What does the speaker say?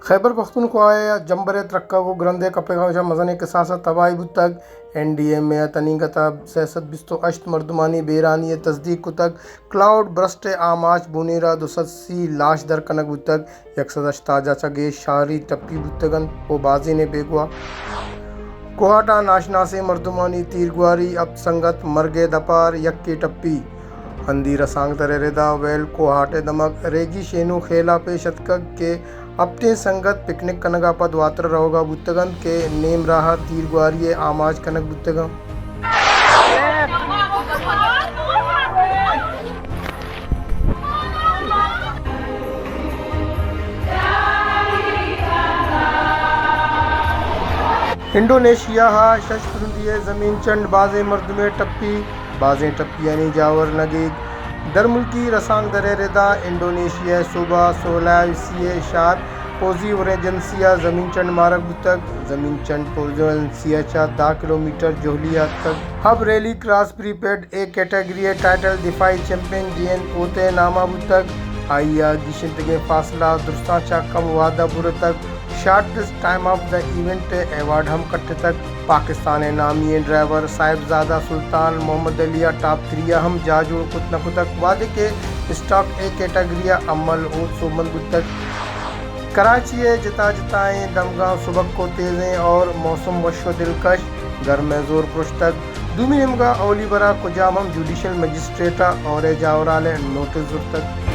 खैबर पख्तूनख्वा जंबर तरक्का को ग्रंदे कपेगा मजने के साथ तबाही बुतक एनडीए में तनीगता सैसद बिस्तो अश्त मर्दमानी बेरानी तस्दीक कुतक क्लाउड ब्रस्ट आमाच बुनीरा दुससी लाश दर कनक बुतक यकसदश ताजा चगे शारी टप्पी बुतगन ओ बाजी ने बेगुआ कोहाटा नाशना से मर्दमानी तीरगुआरी अब संगत मरगे दपार यक्की टप्पी हंदी रसांग तरे रेदा वेल कोहाटे दमक रेगी शेनु खेला पे शतक के अपने संगत पिकनिक कनगा पद वात्र रहोगा बुतगन के नेम राह तीरगुआरी आमाज कनक बुतगम इंडोनेशिया हा शशपुरुंदिये ज़मीन चंड बाजे मर्द में टप्पी बाजें टप्पी यानी जावर नगीग दरमुल्की रसांग दरे रेदा इंडोनेशिया सुबह 16 सी शार पोजी और एजेंसिया ज़मीन चंड मारक बुतक ज़मीन चंड पोजेंसिया 10 किलोमीटर जोहलिया तक हब रैली क्रॉस प्रीपेड ए कैटेगरी टाइटल दिफाई चैंपियन डीएन पोते नामा बुतक आइया गिशिंत के फासला दुरसा चा कम वादा बुर तक shortest time of the event award हम कट्टे तक पाकिस्तान नामी ड्राइवर साहिबजादा सुल्तान मोहम्मद अलिया टॉप 3 हम जाजू कुतन कुतक वादे के स्टॉक ए कैटेगरी अमल ओ सोमन तक कराची जता जताएँ दमगांव सुबह को तेज़ें और मौसम वशो दिलकश घर में जोर पुश तक दूमी निमगा ओली बरा कुजाम हम जुडिशल मजिस्ट्रेटा और जावराले नोटिस तक